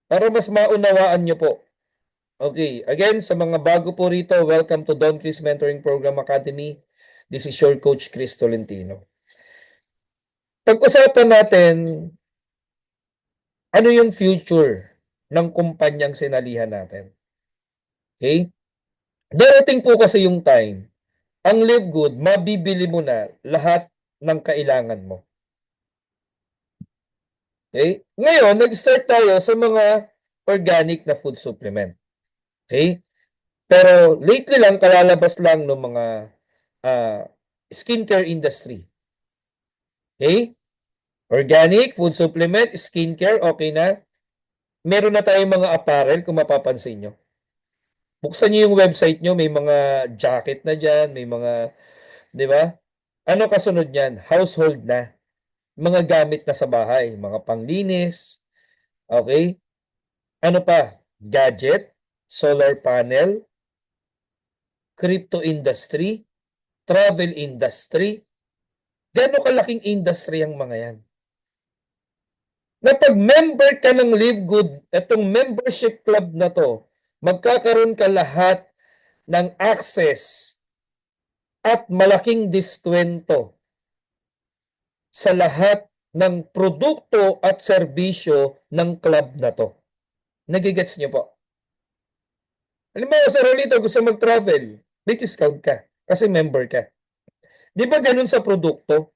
para mas maunawaan nyo po. Okay, again, sa mga bago po rito, welcome to Don Chris Mentoring Program Academy. This is your coach, Chris Tolentino. Pag-usapan natin, ano yung future ng kumpanyang sinalihan natin? Okay? Darating po kasi yung time, ang Live Good, mabibili mo na lahat ng kailangan mo. Okay? Ngayon, nag-start tayo sa mga organic na food supplement. Okay? Pero lately lang, kalalabas lang ng mga skincare industry. Okay? Organic, food supplement, skincare, okay na. Meron na tayong mga apparel kung mapapansin nyo. Buksan nyo yung website nyo, may mga jacket na dyan, may mga, di ba? Ano kasunod yan? Household na. Mga gamit na sa bahay, mga panglinis, okay? Ano pa? Gadget, solar panel, crypto industry, travel industry. Gano'ng kalaking industry ang mga yan? Na pag member ka ng Live Good, itong membership club na to, magkakaroon ka lahat ng access at malaking diskwento sa lahat ng produkto at serbisyo ng club na to. Nagigets niyo po? Halimbawa, sa Rolito, gusto mag-travel, may discount ka kasi member ka. Di ba ganun sa produkto?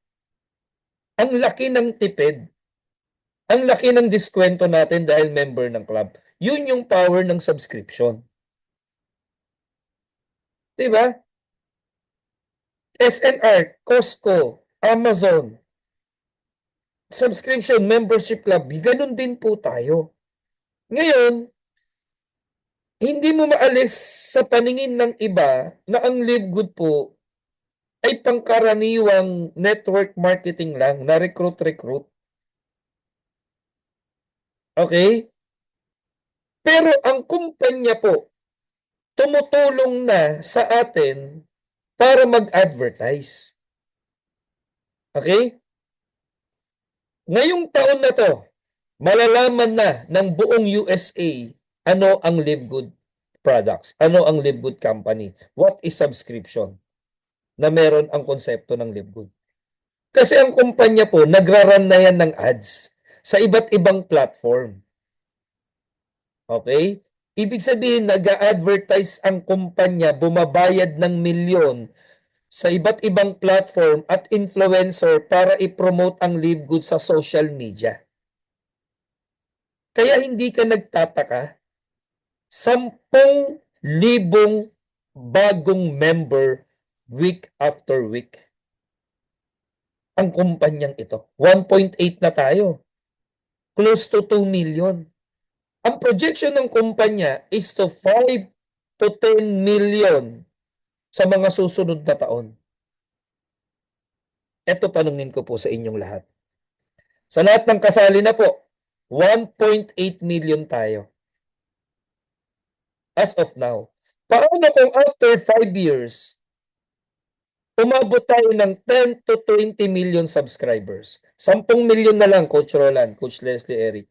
Ang laki ng tipid. Ang laki ng diskwento natin dahil member ng club. Yun yung power ng subscription. Di ba? SNR, Costco, Amazon, subscription, membership club, ganun din po tayo. Ngayon, hindi mo maalis sa paningin ng iba na ang Live Good po ay pangkaraniwang network marketing lang na recruit. Okay? Pero ang kumpanya po, tumutulong na sa atin para mag-advertise. Okay? Ngayong taon na to, malalaman na ng buong USA ano ang Live Good products, ano ang Live Good company, what is subscription, na meron ang konsepto ng Live Good. Kasi ang kumpanya po, nagraran na yan ng ads sa iba't ibang platform. Okay? Ibig sabihin, nag-a-advertise ang kumpanya, bumabayad ng milyon sa iba't ibang platform at influencer para i-promote ang Live Good sa social media. Kaya hindi ka nagtataka, 10,000 bagong member week after week. Ang kumpanyang ito, 1.8 na tayo. Close to 2 million. Ang projection ng kumpanya is to 5 to 10 million sa mga susunod na taon. Ito tanungin ko po sa inyong lahat. Sa lahat ng kasali na po, 1.8 million tayo. As of now. Paano kung after 5 years, umabot tayo ng 10 to 20 million subscribers? 10 million na lang, Coach Roland, Coach Leslie, Eric.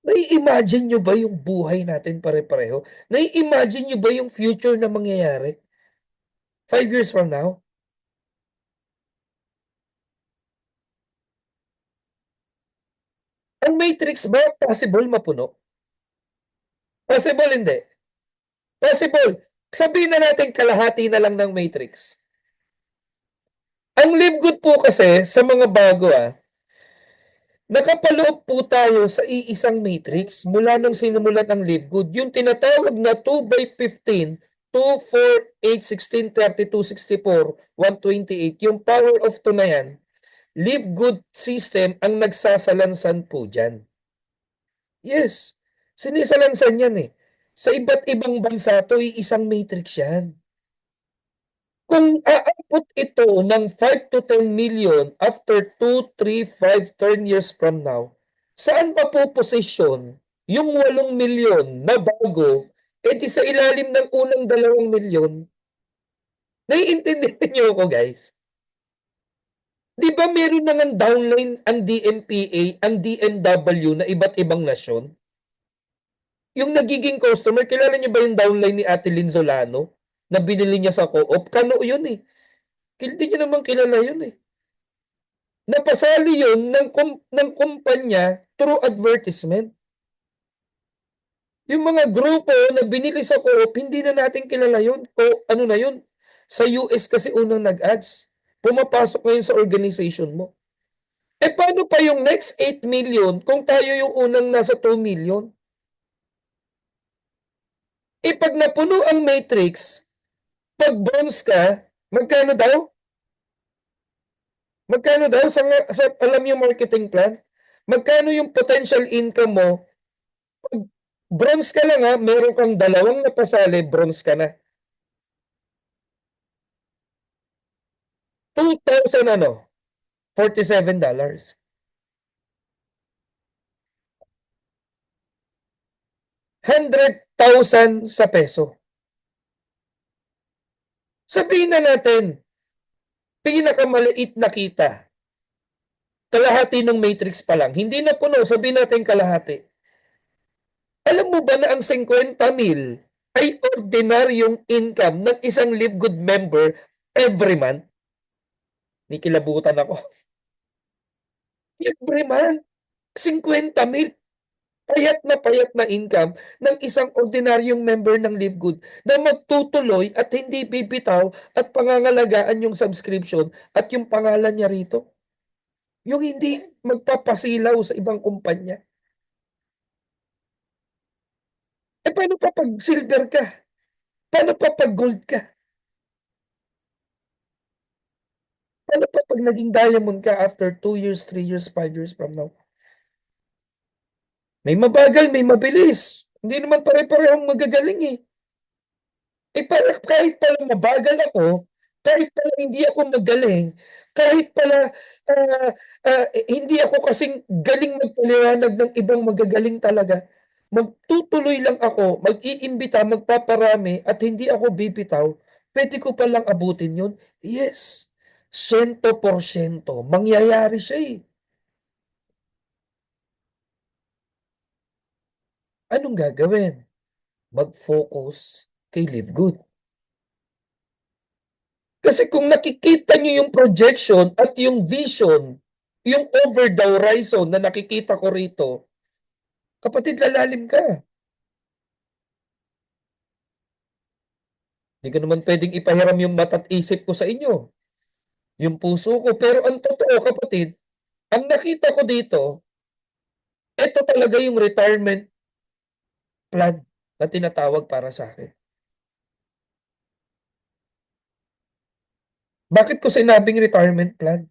Nai-imagine nyo ba yung buhay natin pare-pareho? Nai-imagine nyo ba yung future na mangyayari 5 years from now? Ang Matrix ba possible mapuno? Possible hindi. Possible. Sabihin na natin kalahati na lang ng Matrix. Ang Live Good po kasi sa mga bago nakapaloob po tayo sa iisang matrix mula nung sinimulan ang Live Good. Yung tinatawag na 2x15, 2, 4, 8, 16, 32, 64, 128, yung power of 2 na yan, Live Good system ang nagsasalansan po dyan. Yes, sinisalansan yan eh. Sa iba't ibang bansa to, isang matrix yan. Kung aabot ito ng 5 to 10 million after 2, 3, 5, 10 years from now, saan pa po posisyon yung 8 milyon na bago, edi sa ilalim ng unang 2 milyon? Naiintindihan niyo ako, guys? 'Di ba meron na ngang downline ang DMPA, ang DMW na iba't ibang nasyon? Yung nagiging customer, kilala niyo ba yung downline ni Ate Lynn Solano na binili niya sa Co-op? Kano yun, eh. Hindi niyo naman kilala yun, eh. Napasali yun ng kumpanya through advertisement. Yung mga grupo na binili sa Co-op, hindi na natin kilala yun. Ano na yun? Sa US kasi unang nag-ads. Pumapasok ngayon sa organization mo. Eh paano pa yung next 8 million kung tayo yung unang nasa 2 million? Eh pag napuno ang matrix, pag bronze ka, magkano daw? Magkano daw sa alam yung marketing plan? Magkano yung potential income mo? Pag bronze ka lang ha, meron kang dalawang napasali, bronze ka na. 2,000 ano? $47. 100,000 sa peso. Sabihin na natin, pinakamaliit na kita. Kalahati ng matrix pa lang. Hindi na puno, sabihin natin kalahati. Alam mo ba na ang 50,000 ay ordinaryong income ng isang Live Good member every month? Nikilabutan ako. Every month, 50,000 payat na income ng isang ordinaryong member ng Live Good na magtutuloy at hindi bibitaw at pangangalagaan yung subscription at yung pangalan niya rito. Yung hindi magpapasilaw sa ibang kumpanya. Eh paano pa pag silver ka? Paano pa pag gold ka? Paano pa pag naging diamond ka after 2 years, 3 years, 5 years from now? May mabagal, may mabilis. Hindi naman pare-parehong magagaling eh. Eh para kahit pala mabagal ako, kahit pala hindi ako magaling, kahit pala hindi ako kasing galing magpaliwanag ng ibang magagaling talaga, magtutuloy lang ako, mag-iimbita, magpaparami at hindi ako bibitaw, pwede ko palang abutin yun? Yes, 100% mangyayari siya eh. Anong gagawin? Mag-focus kay Live Good. Kasi kung nakikita niyo yung projection at yung vision, yung over the horizon na nakikita ko rito, kapatid, lalalim ka. Hindi ko naman pwedeng ipahiram yung mata't isip ko sa inyo, yung puso ko. Pero ang totoo, kapatid, ang nakita ko dito, ito talaga yung retirement plan na tinatawag para sa akin. Bakit ko sinabing retirement plan?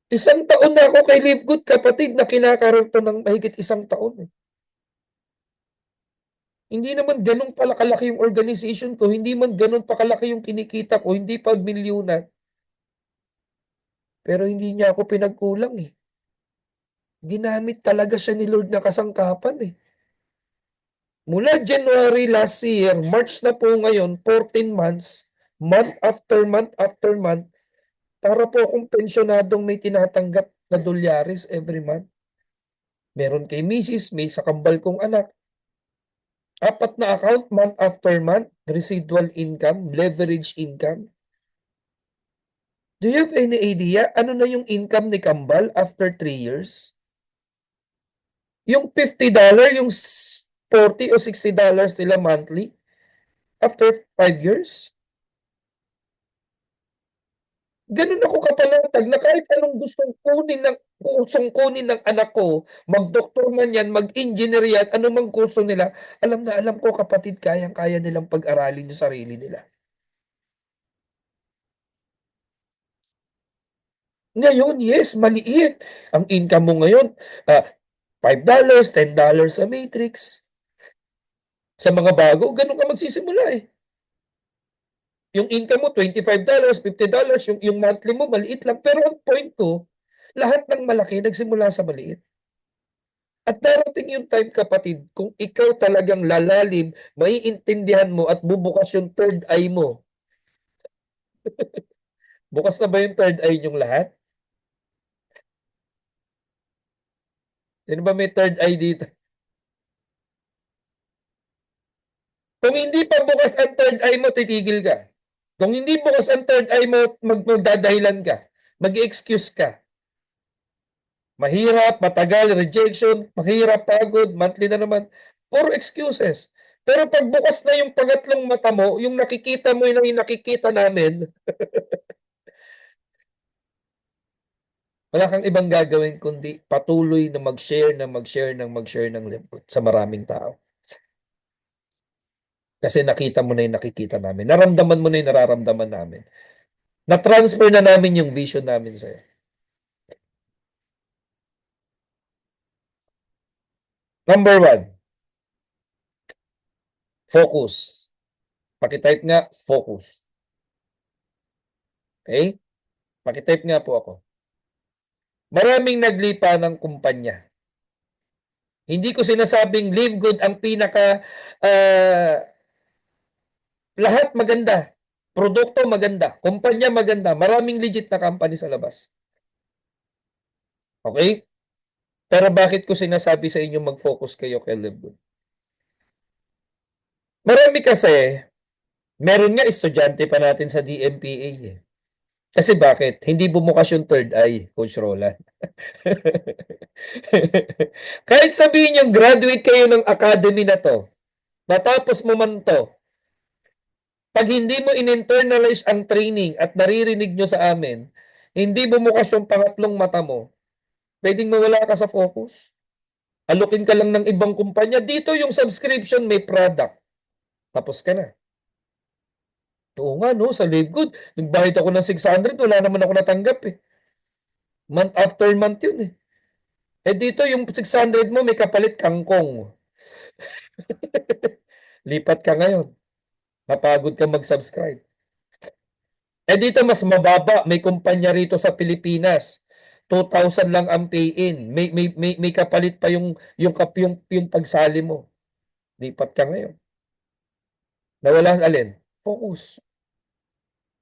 1 taon na ako kay Live Good, kapatid, na kinakaroon to ng mahigit 1 taon. Eh. Hindi naman gano'n pala kalaki yung organization ko, hindi man gano'n pa kalaki yung kinikita ko, hindi pa milyunan. Pero hindi niya ako pinagkulang, eh. Ginamit talaga siya ni Lord na kasangkapan, eh. Mula January last year, March na po ngayon, 14 months, month after month, para po akong pensyonadong may tinatanggap na dolyares every month. Meron kay misis, may sa kambal kong anak. 4 na account, month after month, residual income, leverage income. Do you have any idea ano na yung income ni Kambal after 3 years? Yung $50, yung 40 o $60 nila monthly after 5 years? Ganun ako kapanatag na kahit anong gustong kunin ng anak ko, mag-doktor man yan, mag-engineer yan, anumang kurso nila, alam na alam ko, kapatid, kayang-kaya nilang pag-aralin yung sarili nila. Ngayon, yes, maliit. Ang income mo ngayon, $5, $10 sa matrix. Sa mga bago, ganun ka magsisimula eh. Yung income mo, $25, $50, yung monthly mo, maliit lang. Pero ang point ko, lahat ng malaki nagsimula sa maliit. At darating yung time, kapatid, kung ikaw talagang lalalim, maiintindihan mo at bubukas yung third eye mo. Bukas na ba yung third eye niyong lahat? Sino ba may third eye dito? Kung hindi pa bukas ang third eye mo, titigil ka. Kung hindi bukas ang third eye mo, magdadahilan ka. Mag-excuse ka. Mahirap, matagal, rejection, mahirap, pagod, monthly na naman. Puro excuses. Pero pag bukas na yung pangatlong mata mo, yung nakikita mo yung nakikita namin, wala kang ibang gagawin kundi patuloy na mag-share ng mag-share ng mag-share ng lingkod sa maraming tao. Kasi nakita mo na yung nakikita namin. Naramdaman mo na yung nararamdaman namin. Na-transfer na namin yung vision namin sa'yo. Number one, focus. Pakitype nga, focus. Okay? Pakitype nga po ako. Maraming naglipa ng kumpanya. Hindi ko sinasabing Live Good ang pinaka lahat maganda. Produkto maganda. Kumpanya maganda. Maraming legit na company sa labas. Okay? Pero bakit ko sinasabi sa inyo mag-focus kayo kay Live Good? Marami kasi, meron nga estudyante pa natin sa DMPA eh. Kasi bakit? Hindi bumukas yung third eye, Coach Roland. Kahit sabihin yung graduate kayo ng academy na to, matapos mo man to, pag hindi mo in-internalize ang training at naririnig nyo sa amin, hindi bumukas yung pangatlong mata mo, pwedeng mawala ka sa focus. Alukin ka lang ng ibang kumpanya. Dito yung subscription may product. Tapos ka na. Oo nga, no? Sa Livegood, nagbayad ako ng 600, wala naman ako natanggap eh. Month after month yun eh. Eh dito yung 600 mo, may kapalit kangkong. Lipat ka ngayon. Napagod ka mag-subscribe. Eh dito mas mababa, may kumpanya rito sa Pilipinas. 2,000 lang ang pay-in. May kapalit pa yung pagsali mo. Lipat ka ngayon. Nawala alin? Focus.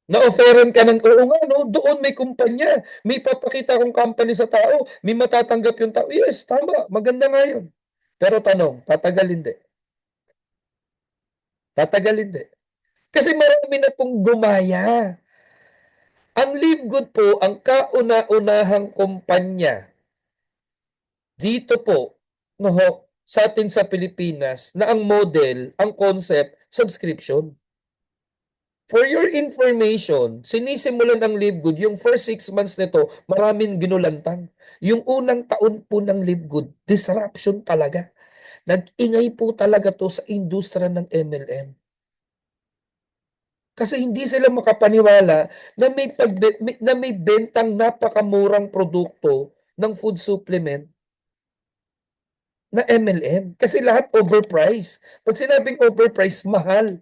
Na-offeran ka ng, oo nga, no? Doon may kumpanya. May papakita kong company sa tao. May matatanggap yung tao. Yes, tama. Maganda nga yun. Pero tanong, tatagal hindi. Tatagal hindi. Kasi marami na pong gumaya. Ang Live Good po, ang kauna-unahang kumpanya dito po, no, sa atin sa Pilipinas, na ang model, ang concept, subscription. For your information, sinisimulan ng Live Good, yung first 6 months nito, maraming ginulantang. Yung unang taon po ng Live Good, disruption talaga. Nag-ingay po talaga to sa industriya ng MLM. Kasi hindi sila makapaniwala na na may bentang napakamurang produkto ng food supplement na MLM. Kasi lahat overpriced. Pag sinabing overpriced, mahal.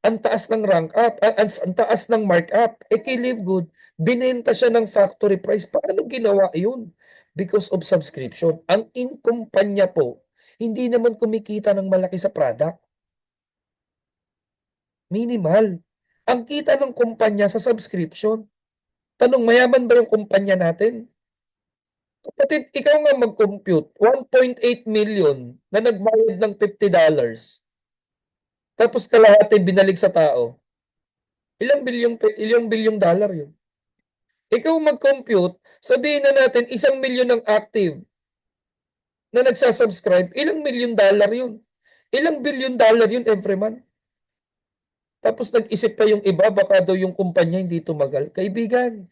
Ang taas ng rank up, ang taas ng markup. Eh kay Live Good, binenta siya ng factory price. Paano ginawa yun? Because of subscription. Ang inkumpanya po, hindi naman kumikita ng malaki sa product. Minimal. Ang kita ng kumpanya sa subscription. Tanong, mayaman ba yung kumpanya natin? Kapatid, ikaw nga mag-compute, 1.8 million na nagbayad ng $50, tapos kalahati binalik sa tao. Ilang bilyong dollar yun? Ikaw mag-compute, sabihin na natin 1 milyon ang active na nagsasubscribe, ilang milyon dollar yun? Ilang billion dollar yun every month? Tapos nag-isip pa yung iba, baka daw yung kumpanya hindi tumagal. Kaibigan,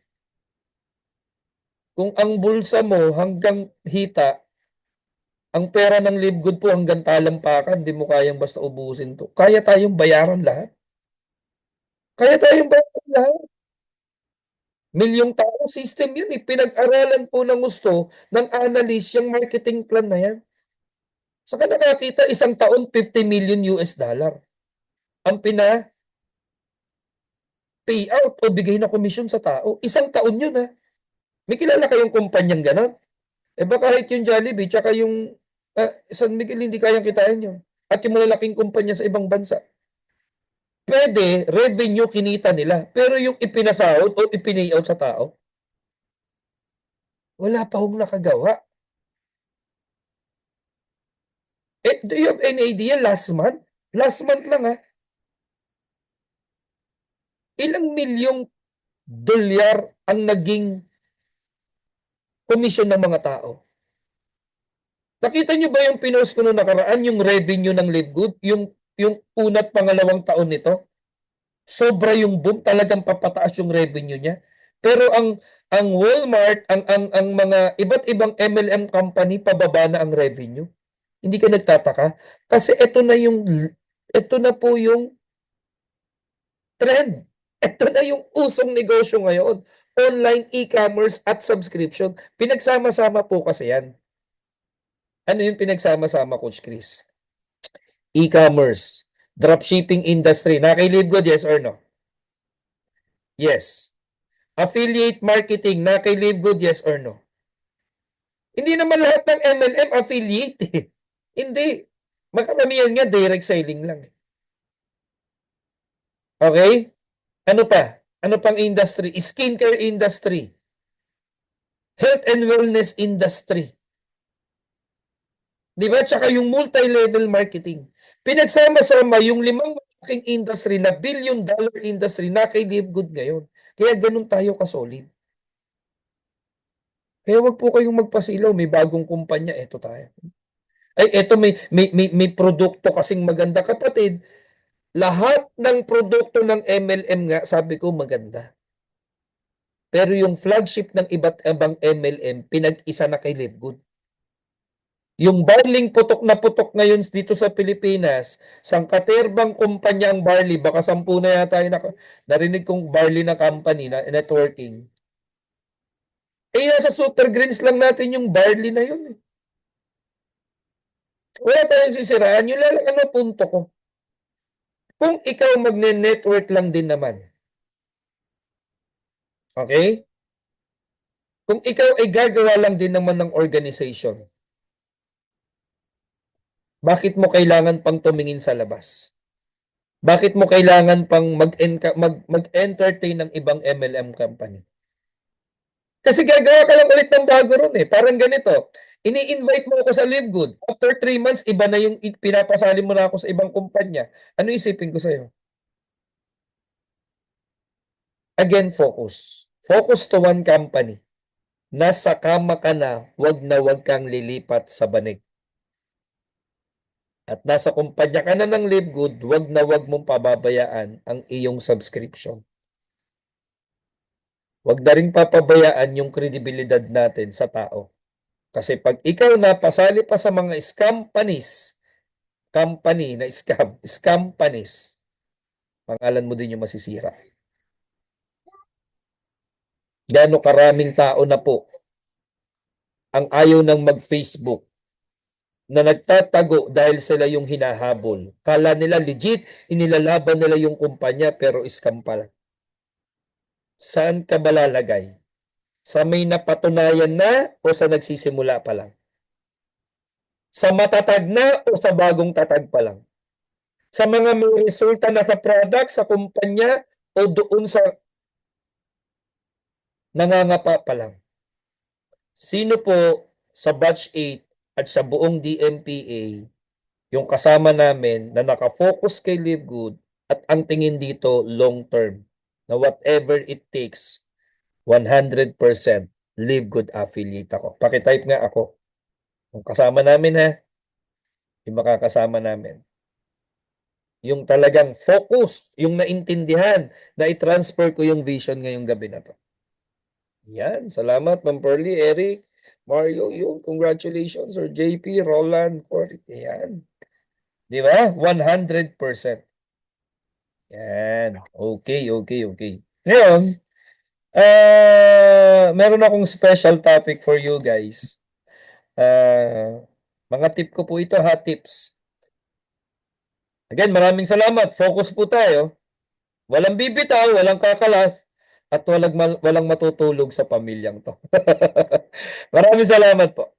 kung ang bulsa mo hanggang hita, ang pera ng Live Good po hanggang talampakan, di mo kayang basta ubusin to. Kaya tayong bayaran lahat. Kaya tayong bayaran lahat. Milyong tao system yun eh. Pinag-aralan po ng gusto ng analyst yung marketing plan na yan. Saka nakakita isang taon 50 million US dollar. Ang pina-payout o bigay na komisyon sa tao. Isang taon yun ha. May kilala kayong kumpanyang ganon? Eh baka kahit yung Jollibee tsaka yung San Miguel hindi kayang kitain yun. At yung malalaking kumpanya sa ibang bansa. Pwede, revenue kinita nila. Pero yung ipinasahod o ipinayout sa tao, wala pa hong nakagawa. Do you have any idea last month? Last month lang ilang milyong dolyar ang naging komisyon ng mga tao. Nakita niyo ba yung pinost ko nung nakaraan, yung revenue ng Livegood, yung una't pangalawang taon nito? Sobra yung boom, talagang papataas yung revenue niya. Pero ang Walmart, ang mga iba't ibang MLM company, pababa na ang revenue. Hindi ka nagtataka? Kasi ito na po yung trend. Ito na yung usong negosyo ngayon. Online e-commerce at subscription. Pinagsama-sama po kasi yan. Ano yung pinagsama-sama, Coach Chris? E-commerce, dropshipping industry. Nakaka-Livegood, yes or no? Yes. Affiliate marketing, nakaka-Livegood, yes or no? Hindi naman lahat ng MLM affiliate eh. Hindi. Makaramihan nga direct selling lang. Okay? Ano pa? Ano pang industry? Skincare industry. Health and wellness industry. Di ba? Tsaka yung multi-level marketing. Pinagsama-sama yung 5 malaking industry na billion-dollar industry na kay Livegood ngayon. Kaya ganun tayo kasolid. Kaya wag po kayong magpasilaw, may bagong kumpanya, eto tayo. Ay, eto may produkto kasing maganda. Kapatid, lahat ng produkto ng MLM nga, sabi ko maganda. Pero yung flagship ng iba't ibang MLM, pinag-isa na kay Livegood. Yung barley putok na putok ngayon dito sa Pilipinas, sangkaterbang kumpanya ang barley, baka 10 na yata yung narinig kong barley na company na networking. Eh, nasa Super Greens lang natin yung barley na yun. Wala tayong sisiraan. Yun lang ano punto ko. Kung ikaw magne-network lang din naman, okay? Kung ikaw ay gagawa lang din naman ng organization, bakit mo kailangan pang tumingin sa labas? Bakit mo kailangan pang mag-entertain ng ibang MLM company? Kasi gagawa ka lang ulit ng bago ron eh. Parang ganito, ini-invite mo ako sa Livegood. After 3 months, iba na yung pinapasali mo na ako sa ibang kumpanya. Ano isipin ko sa'yo? Again, focus. Focus to one company. Nasa kama ka na wag kang lilipat sa banig. At nasa kumpanya ka na ng Livegood, wag mong pababayaan ang iyong subscription. Wag na ring papabayaan yung kredibilidad natin sa tao. Kasi pag ikaw napasali pa sa mga scam panis, company na scam panis, pangalan mo din yung masisira. Gaano karaming tao na po ang ayaw ng mag-Facebook na nagtatago dahil sila yung hinahabol. Kala nila legit, inilalaban nila yung kumpanya pero scam pala. Saan ka ba lalagay? Sa may napatunayan na o sa nagsisimula pa lang? Sa matatag na o sa bagong tatag pa lang? Sa mga may resulta na sa product, sa kumpanya o doon sa nangangapa pa lang? Sino po sa batch 8 at sa buong DMPA yung kasama namin na nakafocus kay Livegood at ang tingin dito long term na whatever it takes 100% Livegood affiliate ako. Pakitype nga ako. Yung kasama namin yung makakasama namin. Yung talagang focus, yung naintindihan na i-transfer ko yung vision ngayong gabi na to. Yan, salamat Ma'am Pearly, Eric, Mario, yung congratulations Sir JP, Roland, Corey. Yan. Di ba? 100%. Yan. Okay. Ngayon, meron akong special topic for you guys. Mga tip ko po ito tips. Again, maraming salamat. Focus po tayo. Walang bibitaw, walang kakalas, at walang matutulog sa pamilyang to. Maraming salamat po.